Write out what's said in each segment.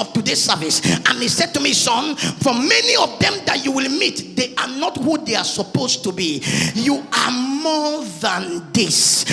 of today's service, and he said to me, son, for many of them that you will meet, they are not who they are supposed to be. You are more than this.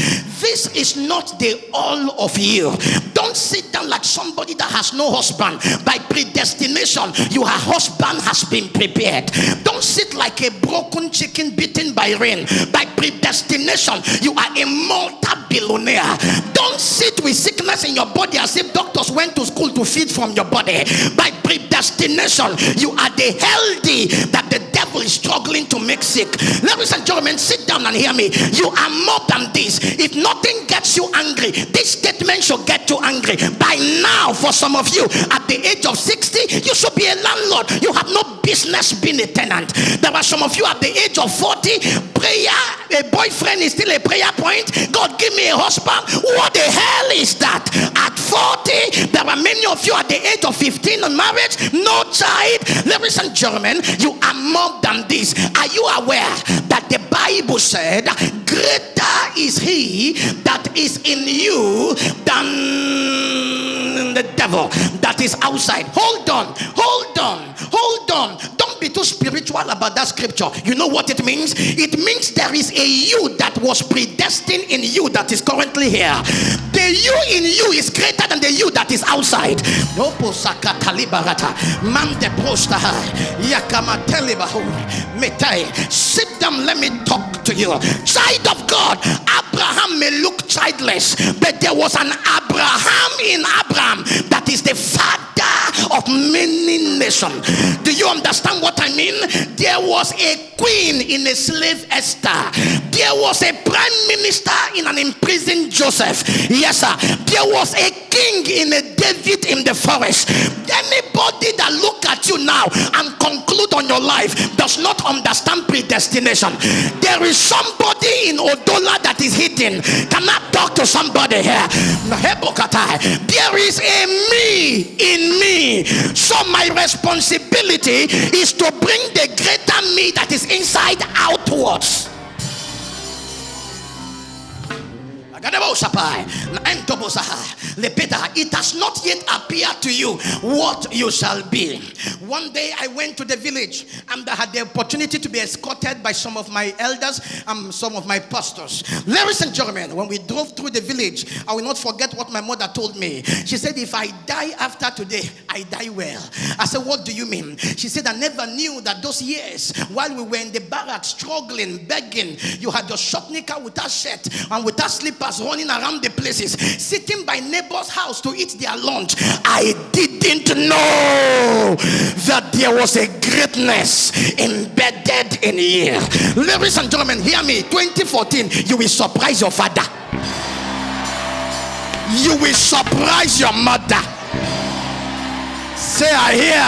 This is not the all of you. Don't sit down like somebody that has no husband. By predestination, your husband has been prepared. Don't sit like a broken chicken beaten by rain. By predestination, you are a multi-billionaire. Don't sit with sickness in your body as if doctors went to school to feed from your body. By predestination, you are the healthy that the devil is struggling to make sick. Ladies and gentlemen, sit down and hear me. You are more than this. If nothing gets you angry, this statement should get you angry. By now, for some of you, at the age of 60, you should be a landlord. You have no business being a tenant. There are some of you at the age of 40, prayer, a boyfriend is still a prayer point. God, give me a husband. What the hell is that? At 40, there are many of you at the age of 15 on marriage, no child. Ladies and gentlemen, you are more than this. Are you aware that the Bible said, greater is he that is in you than the devil that is outside? Hold on. Don't be too spiritual about that scripture. You know what it means? It means there is a you that was predestined in you that is currently here. The you in you is greater than the you that is outside. Sit down, let me talk to you. Child of God, Abraham may look childless, but there was an Abraham in Abraham that is the father of many nations. Do you understand what I mean? There was a queen in a slave Esther. There was a prime minister in an imprisoned Joseph. Yes, sir. There was a king in a David in the forest. Anybody that look at you now and conclude on your life does not understand predestination. There is somebody in Odola that is hidden. Can I talk to somebody here? There is a me in me. So my responsibility is to bring the greater me that is inside outwards. It has not yet appeared to you what you shall be. One day I went to the village and I had the opportunity to be escorted by some of my elders and some of my pastors. Ladies and gentlemen, when we drove through the village, I will not forget what my mother told me. She said, if I die after today, I die well. I said, what do you mean? She said, I never knew that those years while we were in the barracks struggling, begging, you had your short knicker without shirt and without slippers running around the places, sitting by neighbor's house to eat their lunch. I didn't know that there was a greatness embedded in here. Ladies and gentlemen, hear me. 2014, you will surprise your father. You will surprise your mother. Say, I hear.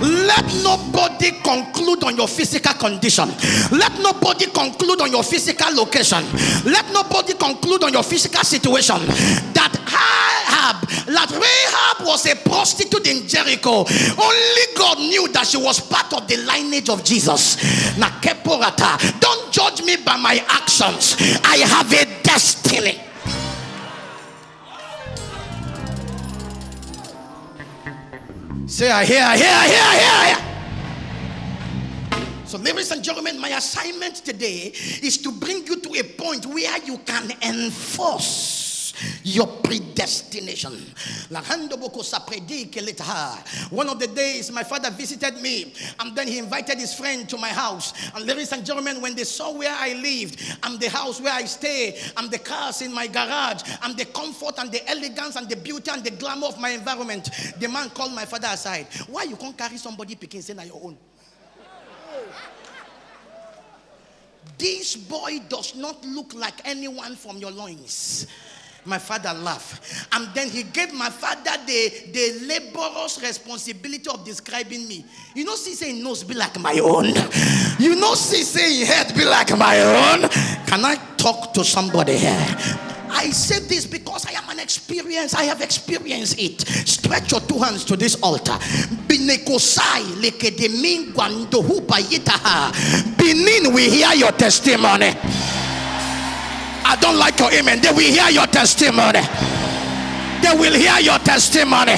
Let nobody conclude on your physical condition. Let nobody conclude on your physical location. Let nobody conclude on your physical situation. That Rahab was a prostitute in Jericho. Only God knew that she was part of the lineage of Jesus. Don't judge me by my actions. I have a destiny. Say, I hear. So, ladies and gentlemen, my assignment today is to bring you to a point where you can enforce your predestination. One of the days my father visited me, and then he invited his friend to my house. And ladies and gentlemen, when they saw where I lived, and the house where I stay, and the cars in my garage, and the comfort and the elegance and the beauty and the glamour of my environment, the man called my father aside. Why you can't carry somebody picking say na your own? This boy does not look like anyone from your loins. My father laughed, and then he gave my father the laborious responsibility of describing me. You know, see, saying nose be like my own. You know, see, saying head be like my own. Can I talk to somebody here? I say this because I am an experience. I have experienced it. Stretch your two hands to this altar. Benin, we hear your testimony. I don't like your amen. They will hear your testimony. They will hear your testimony.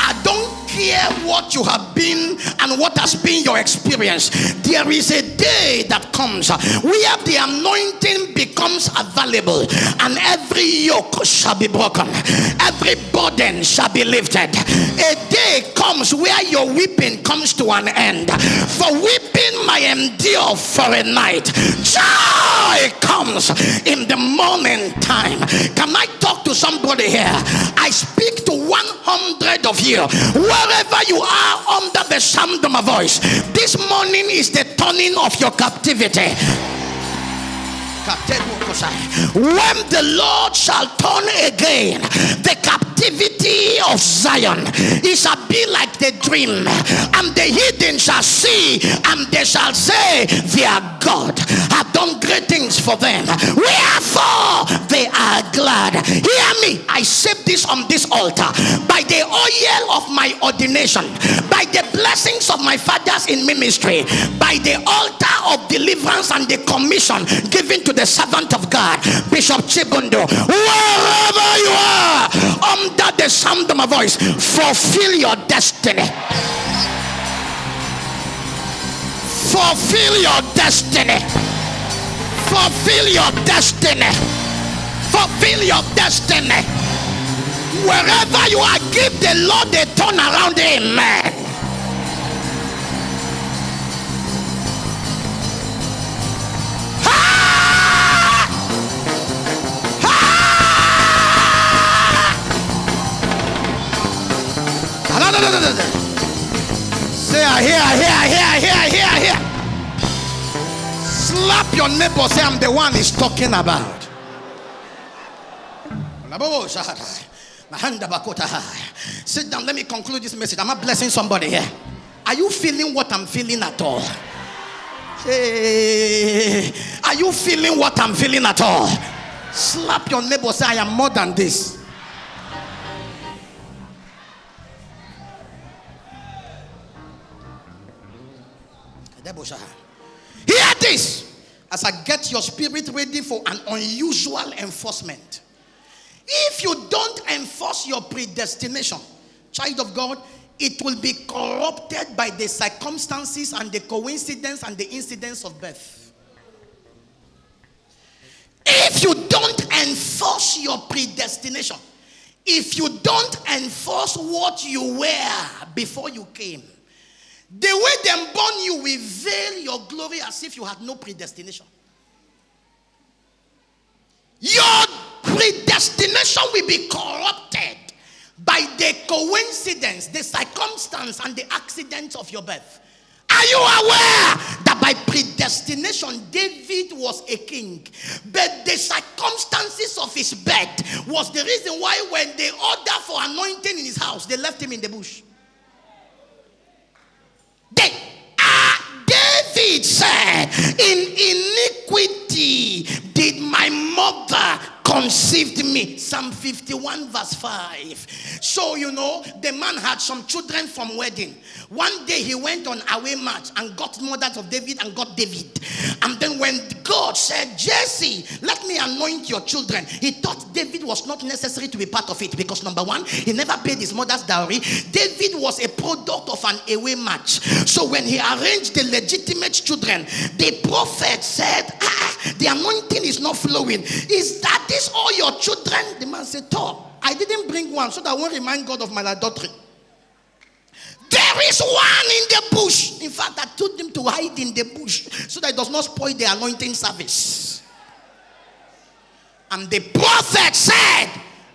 I don't care what you have been and what has been your experience. There is a day that comes where the anointing becomes available, and every yoke shall be broken, every burden shall be lifted. A day comes where your weeping comes to an end. For weeping might endure for a night, joy comes in the morning time. Can I talk to somebody here? I speak to 100 of you, wherever you are under the sound of my voice. This morning is the turning of your captivity. When the Lord shall turn again the captivity of Zion, it shall be like the dream, and the hidden shall see, and they shall say, their God hath done great things for them, wherefore they are glad. Hear me, I say this on this altar, by the oil of my ordination, by the blessings of my fathers in ministry, by the altar of deliverance and the commission given to the servant of God, Bishop Chibundo, wherever you are under the sound of my voice, fulfill your destiny. Fulfill your destiny. Fulfill your destiny. Fulfill your destiny. Wherever you are, give the Lord a turn around. Amen. Say, I hear. Slap your neighbor, say, I'm the one he's talking about. Sit down, let me conclude this message. I'm not blessing somebody here. Are you feeling what I'm feeling at all? Hey, are you feeling what I'm feeling at all? Slap your neighbor, say, I am more than this. Hear this as I get your spirit ready for an unusual enforcement. If you don't enforce your predestination, child of God, it will be corrupted by the circumstances and the coincidence and the incidents of birth. If you don't enforce your predestination, if you don't enforce what you were before you came, the way them born you will veil your glory as if you had no predestination. Your predestination will be corrupted by the coincidence, the circumstance, and the accidents of your birth. Are you aware that by predestination, David was a king, but the circumstances of his birth was the reason why when they ordered for anointing in his house, they left him in the bush. David said, in iniquity did my mother conceived me. Psalm 51 verse 5. So the man had some children from wedding. One day he went on away march and got mothers of David and got David. And then when God said, Jesse, let me anoint your children, he thought David was not necessary to be part of it, because number one, he never paid his mother's dowry. David was a product of an away march. So when he arranged the legitimate children, the prophet said, the anointing is not flowing. Is that this all your children? The man said, I didn't bring one so that I won't remind God of my adultery. There is one in the bush. In fact, I told them to hide in the bush so that it does not spoil the anointing service. And the prophet said,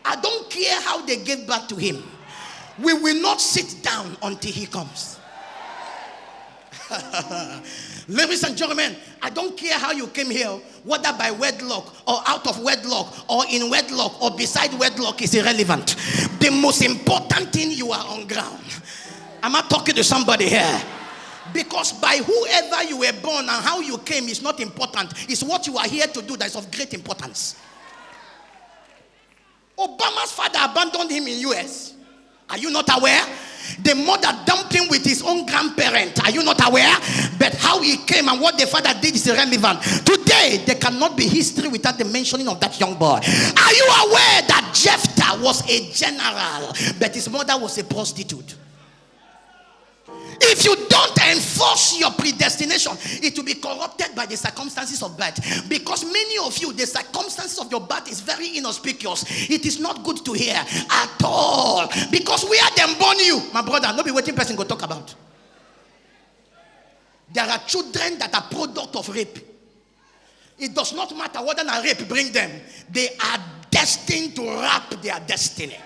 I don't care how they gave birth to him. We will not sit down until he comes. Ladies and gentlemen, I don't care how you came here, whether by wedlock or out of wedlock or in wedlock or beside wedlock is irrelevant. The most important thing, you are on ground. I'm not talking to somebody here. Because by whoever you were born and how you came is not important. It's what you are here to do that is of great importance. Obama's father abandoned him in US. Are you not aware? The mother dumped him with his own grandparent. Are you not aware? But how he came and what the father did is irrelevant. Today, there cannot be history without the mentioning of that young boy. Are you aware that Jephthah was a general, but his mother was a prostitute. If you don't enforce your predestination, it will be corrupted by the circumstances of birth. Because many of you, the circumstances of your birth is very inauspicious. It is not good to hear at all. Because where them born you, my brother, no be waiting person go talk about. There are children that are product of rape. It does not matter whether a rape bring them. They are destined to wrap their destiny.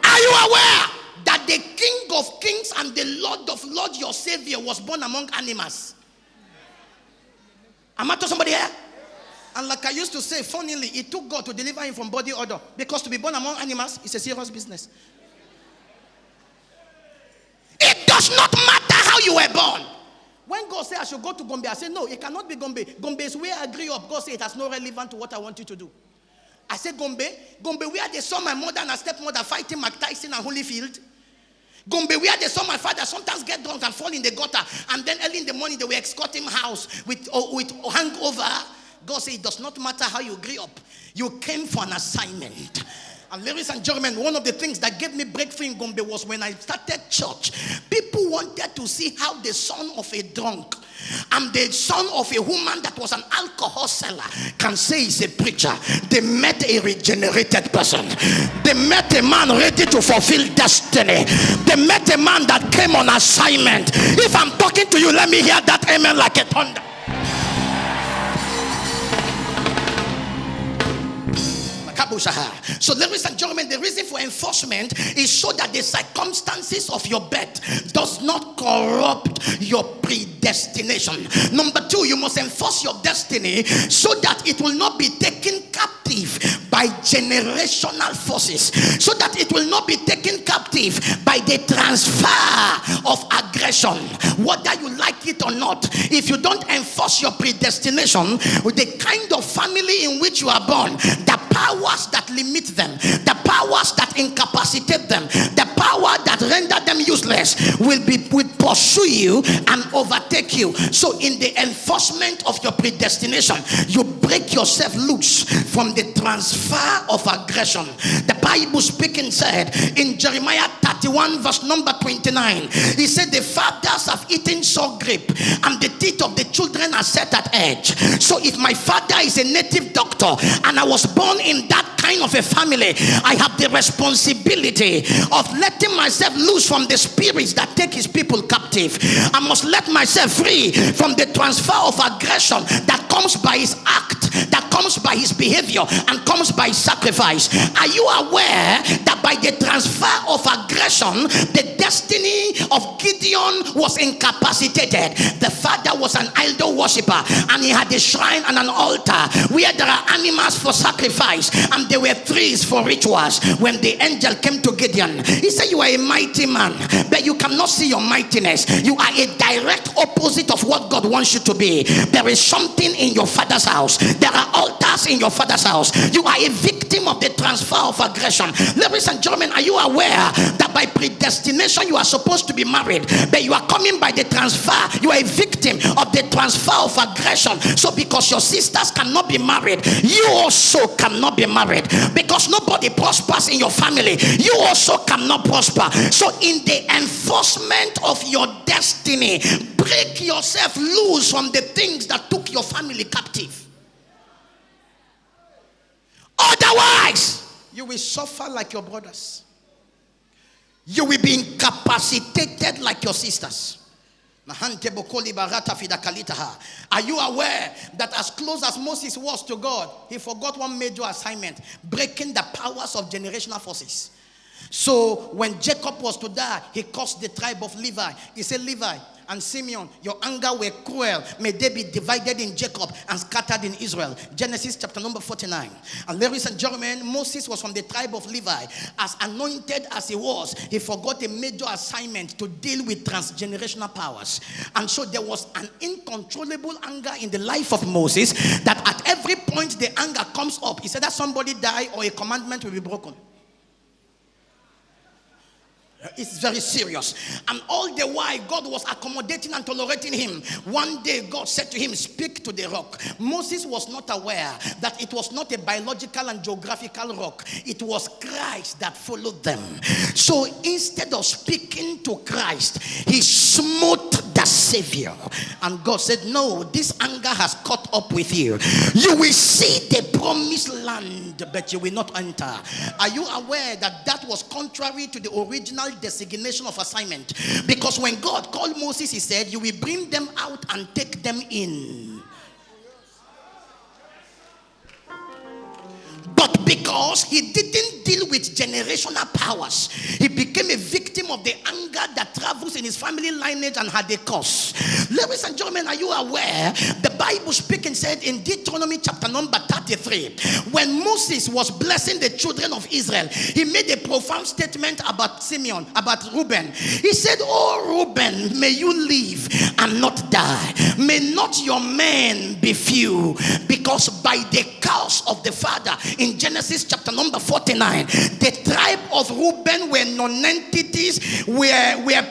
Are you aware that the King of Kings and the Lord of Lords, your Savior, was born among animals? Am I to somebody here? And like I used to say, funnily, it took God to deliver him from body odor. Because to be born among animals is a serious business. It does not matter how you were born. When God said I should go to Gombe, I said, no, it cannot be Gombe. Gombe is where I grew up. God said it has no relevance to what I want you to do. I said, Gombe, where they saw my mother and her stepmother fighting Mike Tyson and Holyfield. Gombe, where they saw my father sometimes get drunk and fall in the gutter, and then early in the morning they were escorting him house with hangover. God said, it does not matter how you grew up. You came for an assignment. And ladies and gentlemen, one of the things that gave me breakthrough in Gombe was when I started church. People wanted to see how the son of a drunk and the son of a woman that was an alcohol seller can say he's a preacher. They met a regenerated person. They met a man ready to fulfill destiny. They met a man that came on assignment. If I'm talking to you, let me hear that amen like a thunder. So ladies and gentlemen, the reason for enforcement is so that the circumstances of your birth does not corrupt your predestination. Number two, you must enforce your destiny so that it will not be taken captive by generational forces, so that it will not be taken captive by the transfer of aggression. Whether you like it or not, if you don't enforce your predestination with the kind of family in which you are born, the powers that limit them, the powers that incapacitate them, the power that render them useless will pursue you and overtake you. So in the enforcement of your predestination, you break yourself loose from the transfer of aggression. The Bible speaking said in Jeremiah 31 verse number 29, he said the fathers have eaten sour grape and the teeth of the children are set at edge. So if my father is a native doctor and I was born in that kind of a family, I have the responsibility of letting myself loose from the spirits that take his people captive. I must let myself free from the transfer of aggression that comes by his act, that comes by his behavior, and comes by sacrifice. Are you aware that by the transfer of aggression, the destiny of Gideon was incapacitated? The father was an idol worshiper, and he had a shrine and an altar where there are animals for sacrifice, and there were trees for rituals. When the angel came to Gideon, he said, you are a mighty man, but you cannot see your mightiness. You are a direct opposite of what God wants you to be. There is something in your father's house. There are altars in your father's house. You are a victim of the transfer of aggression. Ladies and gentlemen, are you aware that by predestination you are supposed to be married, but you are coming by the transfer? You are a victim of the transfer of aggression. So because your sisters cannot be married, you also cannot be married. Because nobody prospers in your family, you also cannot prosper. So in the enforcement of your destiny, break yourself loose from the things that took your family captive. Otherwise, you will suffer like your brothers. You will be incapacitated like your sisters. Are you aware that as close as Moses was to God, he forgot one major assignment: breaking the powers of generational forces. So when Jacob was to die, he cursed the tribe of Levi. He said, Levi and Simeon, your anger were cruel. May they be divided in Jacob and scattered in Israel. Genesis chapter number 49. And ladies and gentlemen, Moses was from the tribe of Levi. As anointed as he was, he forgot a major assignment to deal with transgenerational powers. And so there was an uncontrollable anger in the life of Moses, that at every point the anger comes up, he said that somebody die or a commandment will be broken. It's very serious. And all the while, God was accommodating and tolerating him. One day, God said to him, speak to the rock. Moses was not aware that it was not a biological and geographical rock. It was Christ that followed them. So instead of speaking to Christ, he smote the Savior. And God said, no, this anger has caught up with you. You will see the promised land, but you will not enter. Are you aware that that was contrary to the original designation of assignment? Because when God called Moses, he said, you will bring them out and take them in. But because he didn't deal with generational powers, he became a victim of the anger that travels in his family lineage and had a cause. Ladies and gentlemen, are you aware? The Bible speaking said in Deuteronomy chapter number 33, when Moses was blessing the children of Israel, he made a profound statement about Simeon, about Reuben. He said, oh Reuben, may you live and not die. May not your men be few, because by the curse of the father, in Genesis chapter number 49, the tribe of Reuben were non-entities, were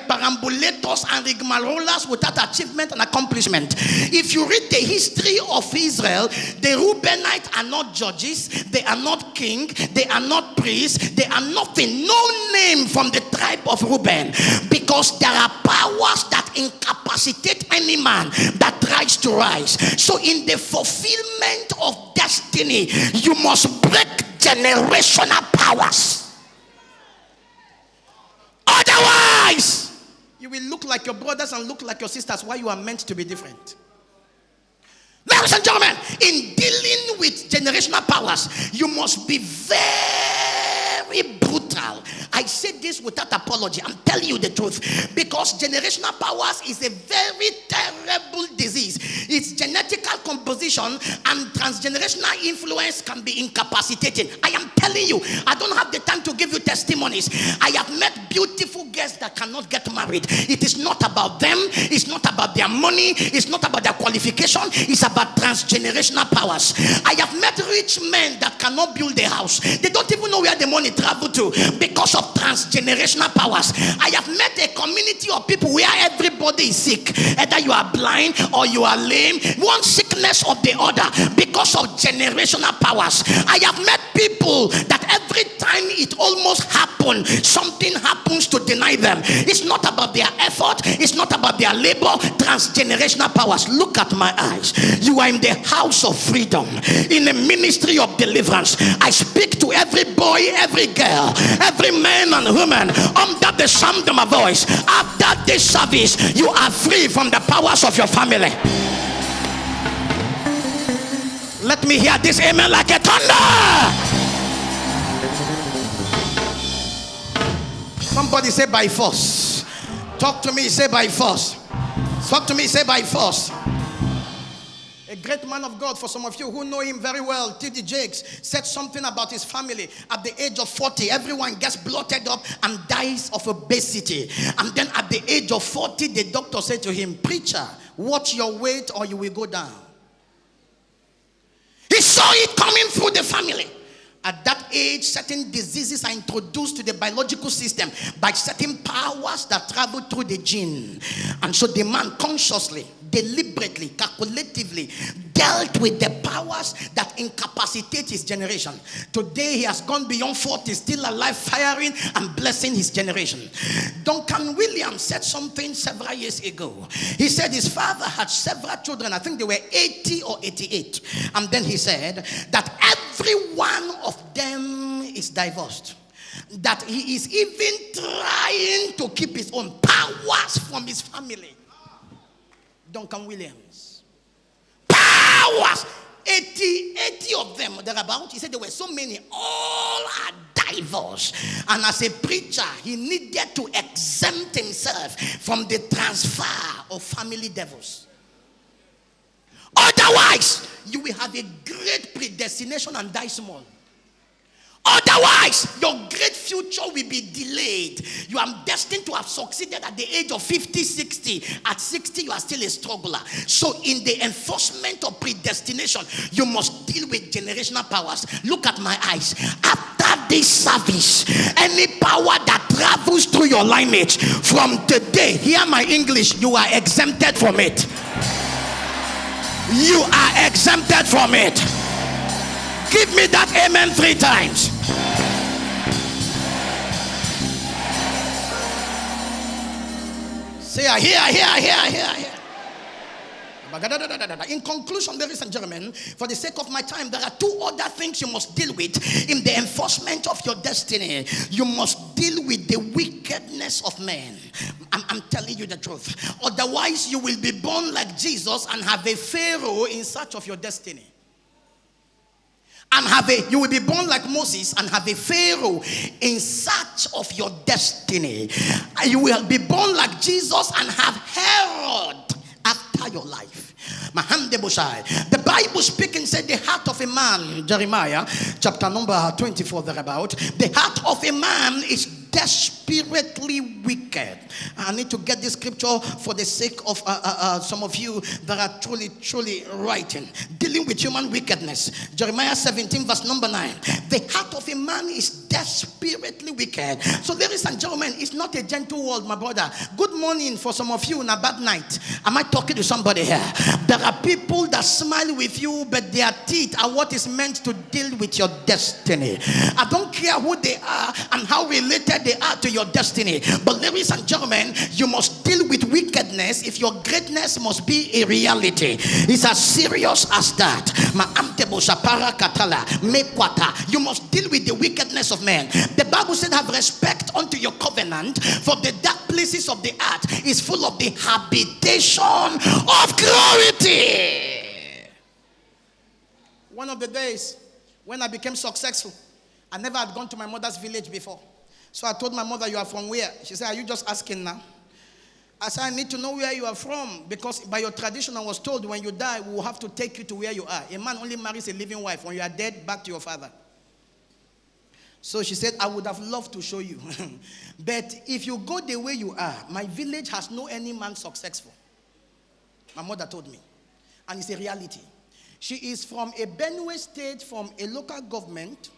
perambulators and rigmarolas without achievement and accomplishment. If you read the history of Israel, the Reubenites are not judges, they are not king, they are not priests, they are nothing, no name from the tribe of Reuben, because there are powers that incapacitate any man that tries to rise. So in the fulfillment of destiny, you must break generational powers. Otherwise, you will look like your brothers and look like your sisters, while you are meant to be different. Ladies and gentlemen, in dealing with generational powers, you must be very brutal. I say this without apology. I'm telling you the truth. Because generational powers is a very terrible disease. Its genetical composition and transgenerational influence can be incapacitating. I am telling you, I don't have the time to give you testimonies. I have met beautiful girls that cannot get married. It is not about them. It's not about their money. It's not about their qualification. It's about transgenerational powers. I have met rich men that cannot build a house. They don't even know where the money traveled to because of transgenerational powers. I have met a community of people where everybody is sick. Either you are blind or you are lame, one sickness of the other, because of generational powers. I have met people that every time it almost happens, something happens to deny them. It's not about their effort, it's not about their labor. Transgenerational powers. Look at my eyes. You are in the house of freedom, in a ministry of deliverance. I speak to every boy, every girl, every man and woman under the sound of my voice. After this service, you are free from the powers of your family. Let me hear this amen like a thunder. Somebody say by force. Talk to me, say by force. Talk to me, say by force. A great man of God, for some of you who know him very well, T.D. Jakes, said something about his family. At the age of 40, everyone gets bloated up and dies of obesity. And then at the age of 40, the doctor said to him, preacher, watch your weight or you will go down. He saw it coming through the family. At that age, certain diseases are introduced to the biological system by certain powers that travel through the gene. And so the man consciously, deliberately, calculatively dealt with the powers that incapacitate his generation. Today he has gone beyond 40, still alive, firing and blessing his generation. Duncan Williams said something several years ago. He said his father had several children. I think they were 80 or 88. And then he said that every one of them is divorced. That he is even trying to keep his own powers from his family. Duncan Williams. Powers. 80 of them thereabout. He said there were so many. All are divorced. And as a preacher, he needed to exempt himself from the transfer of family devils. Otherwise, you will have a great predestination and die small. Otherwise, your great future will be delayed. You are destined to have succeeded at the age of 50, 60. At 60, you are still a struggler. So in the enforcement of predestination, you must deal with generational powers. Look at my eyes. After after this service, any power that travels through your lineage from today, hear my English, you are exempted from it. You are exempted from it. Give me that amen 3 times. Say, I hear. In conclusion, ladies and gentlemen, for the sake of my time, there are 2 other things you must deal with in the enforcement of your destiny. You must deal with the wickedness of men. I'm telling you the truth. Otherwise, you will be born like Jesus and have a Pharaoh in search of your destiny. You will be born like Moses and have a Pharaoh in search of your destiny. You will be born like Jesus and have Herod after your life. The Bible speaking said the heart of a man, Jeremiah chapter number 24 thereabout, the heart of a man is desperately wicked. I need to get this scripture for the sake of some of you that are truly writing, dealing with human wickedness. Jeremiah 17 verse number 9. The heart of a man is desperately wicked. So ladies and gentlemen, it's not a gentle world, my brother. Good morning for some of you on a bad night. Am I talking to somebody here? There are people that smile with you, but their teeth are what is meant to deal with your destiny. I don't care who they are and how related they are to your destiny, but ladies and gentlemen, you must deal with wickedness if your greatness must be a reality. It's as serious as that. You must deal with the wickedness of men. The Bible said, have respect unto your covenant, for the dark places of the earth is full of the habitation of clarity. One of the days when I became successful, I never had gone to my mother's village before. So I told my mother, you are from where? She said, are you just asking now? I said, I need to know where you are from, because by your tradition I was told when you die, we will have to take you to where you are. A man only marries a living wife. When you are dead, back to your father. So she said, I would have loved to show you. But if you go the way you are, my village has no any man successful. My mother told me. And it's a reality. She is from a Benue state, from a local government.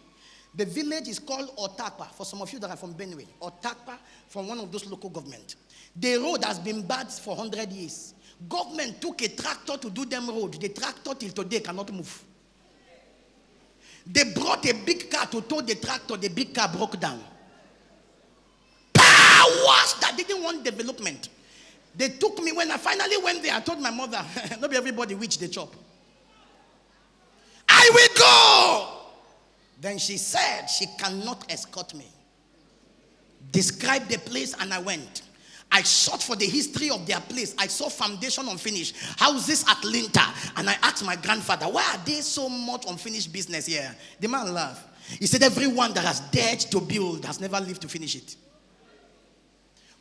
The village is called Otakpa. For some of you that are from Benue, Otakpa, from one of those local government. The road has been bad for 100 years. Government took a tractor to do them road. The tractor till today cannot move. They brought a big car to tow the tractor. The big car broke down. Powers that didn't want development. They took me. When I finally went there, I told my mother, not everybody reach the chop. I will go. Then she said she cannot escort me. Describe the place, and I went. I sought for the history of their place. I saw foundation unfinished, houses at Linta, and I asked my grandfather, why are they so much unfinished business here? The man laughed. He said, everyone that has dared to build has never lived to finish it.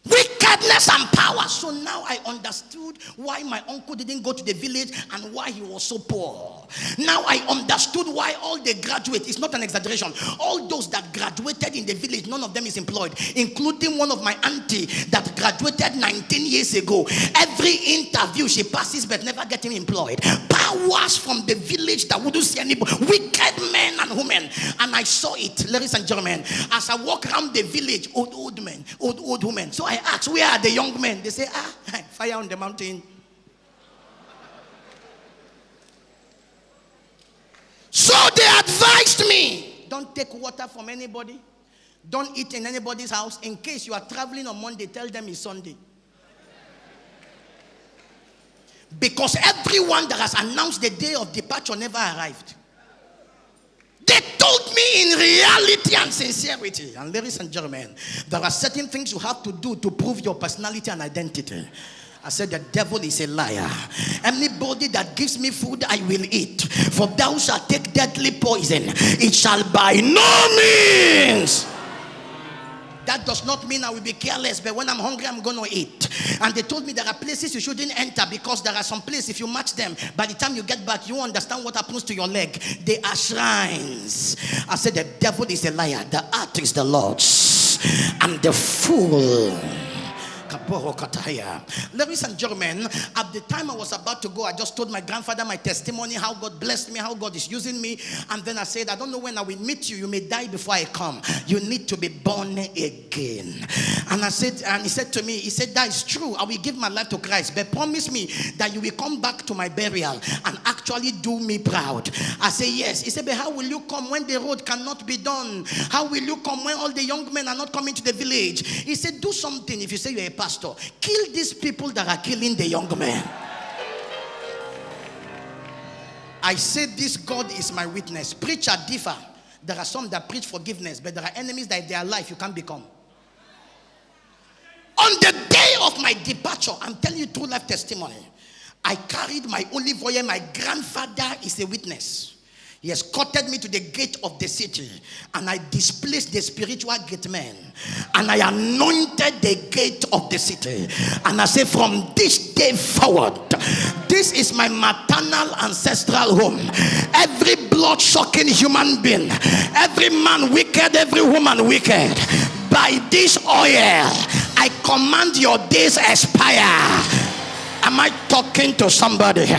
Wickedness and power. So now I understood why my uncle didn't go to the village and why he was so poor. Now I understood why all the graduates, it's not an exaggeration, all those that graduated in the village, none of them is employed, including one of my auntie that graduated 19 years ago. Every interview she passes but never getting employed. Powers from the village that wouldn't see anybody. Wicked men and women. And I saw it, ladies and gentlemen, as I walk around the village, old men, old women. So I asked, where are the young men? They say, fire on the mountain. So they advised me, don't take water from anybody. Don't eat in anybody's house. In case you are traveling on Monday, tell them it's Sunday. Because everyone that has announced the day of departure never arrived. They told me in reality and sincerity. And ladies and gentlemen, there are certain things you have to do to prove your personality and identity. I said, the devil is a liar. Anybody that gives me food, I will eat. For thou shalt take deadly poison. It shall by no means. That does not mean I will be careless, but when I'm hungry, I'm going to eat. And they told me there are places you shouldn't enter, because there are some places, if you match them, by the time you get back, you understand what happens to your leg. They are shrines. I said, the devil is a liar. The earth is the Lord's, and the fool Ladies and gentlemen, at the time I was about to go, I just told my grandfather my testimony, how God blessed me, how God is using me. And then I said, I don't know when I will meet you. You may die before I come. You need to be born again. And I said, and he said to me, he said, that is true. I will give my life to Christ. But promise me that you will come back to my burial and actually do me proud. I said, yes. He said, but how will you come when the road cannot be done? How will you come when all the young men are not coming to the village? He said, do something. If you say you're a pastor, kill these people that are killing the young men. I said, this God is my witness. Preacher differ. There are some that preach forgiveness, but there are enemies that if they are alive, you can't become. On the day of my departure, I'm telling you true life testimony, I carried my olive oil. My grandfather is a witness. He escorted me to the gate of the city, and I displaced the spiritual gate man, and I anointed the gate of the city. And I say, from this day forward, this is my maternal ancestral home. Every blood-sucking human being, every man wicked, every woman wicked, by this oil, I command your days expire. Am I talking to somebody?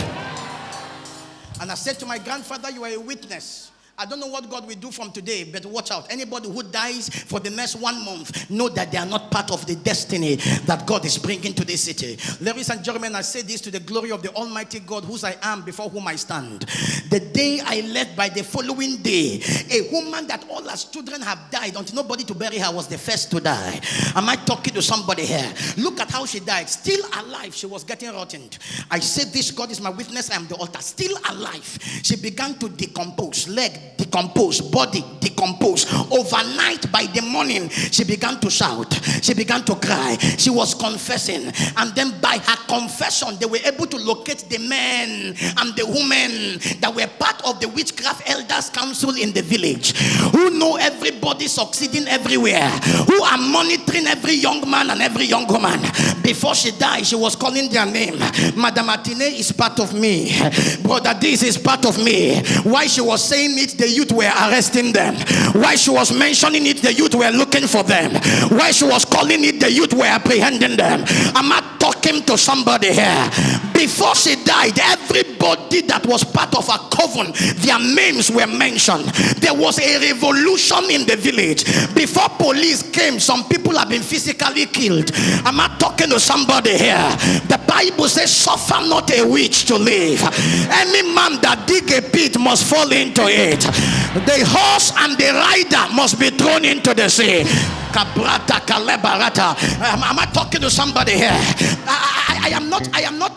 And I said to my grandfather, you are a witness. I don't know what God will do from today, but watch out. Anybody who dies for the next 1 month, know that they are not part of the destiny that God is bringing to this city. Ladies and gentlemen, I say this to the glory of the Almighty God, whose I am, before whom I stand. The day I left, by the following day, a woman that all her children have died, until nobody to bury her, was the first to die. Am I talking to somebody here? Look at how she died. Still alive, she was getting rotten. I said, this God is my witness, I am the altar. Still alive, she began to decompose. Leg decompose, body decompose. Overnight, by the morning, she began to shout, she began to cry, she was confessing. And then by her confession, they were able to locate the men and the women that were part of the witchcraft elders council in the village, who know everybody succeeding everywhere, who are monitoring every young man and every young woman. Before she died, she was calling their name. Madam Atine is part of me, Brother this is part of me. Why she was saying it, the youth were arresting them. Why she was mentioning it, the youth were looking for them. Why she was calling it, the youth were apprehending them. I'm not talking to somebody here. Before she died, everybody that was part of her coven, their names were mentioned. There was a revolution in the village. Before police came, some people have been physically killed. I'm not talking to somebody here. The Bible says, suffer not a witch to live. Any man that dig a pit must fall into it. The horse and the rider must be thrown into the sea. Kabrata kalebarata. Am I talking to somebody here? I am not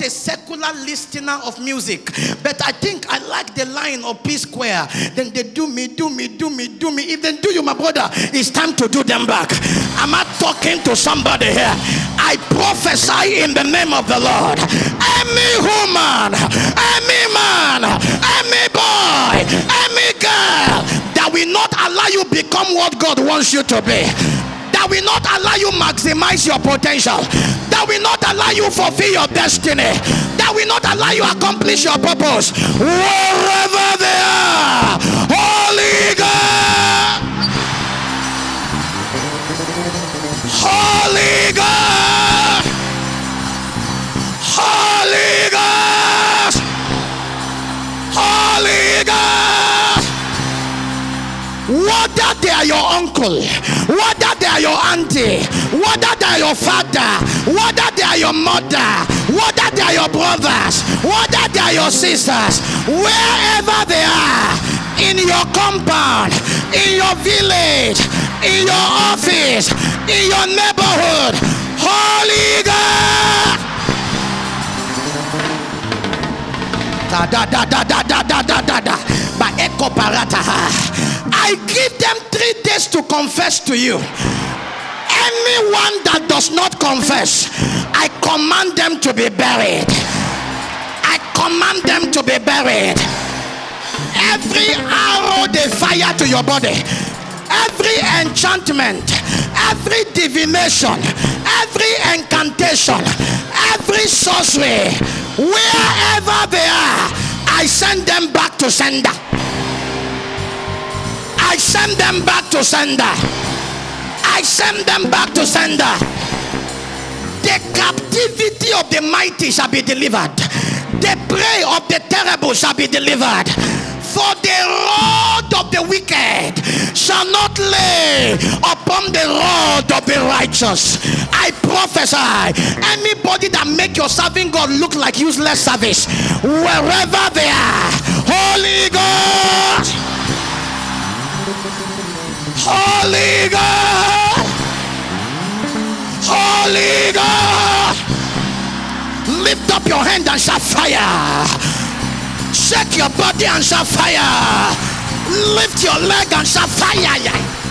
a secular listener of music, but I think I like the line of P Square. Then they do me. If they do you, my brother, it's time to do them back. Am I talking to somebody here? I prophesy in the name of the Lord. Any woman, any man, any boy, any girl that will not allow you become what God wants you to be, that will not allow you maximize your potential, that will not allow you fulfill your destiny, that will not allow you accomplish your purpose, wherever they are, Holy God, Holy God, Holy God, Holy God. Whether they are your uncle, whether they are your auntie, whether they are your father, whether they are your mother, whether they are your brothers, whether they are your sisters, wherever they are, in your compound, in your village, in your office, in your neighborhood, Holy God. I give them 3 days to confess to you. Anyone that does not confess, I command them to be buried. I command them to be buried. Every arrow they fire to your body, every enchantment, every divination, every incantation, every sorcery, wherever they are, I send them back to sender. I send them back to sender. I send them back to sender. The captivity of the mighty shall be delivered. The prey of the terrible shall be delivered. For the rod of the wicked shall not lay upon the rod of the righteous. I prophesy, anybody that make your serving God look like useless service, wherever they are, Holy Ghost, Holy Ghost, Holy Ghost, lift up your hand and shout fire. Shake your body and shout fire. Lift your leg and shout fire.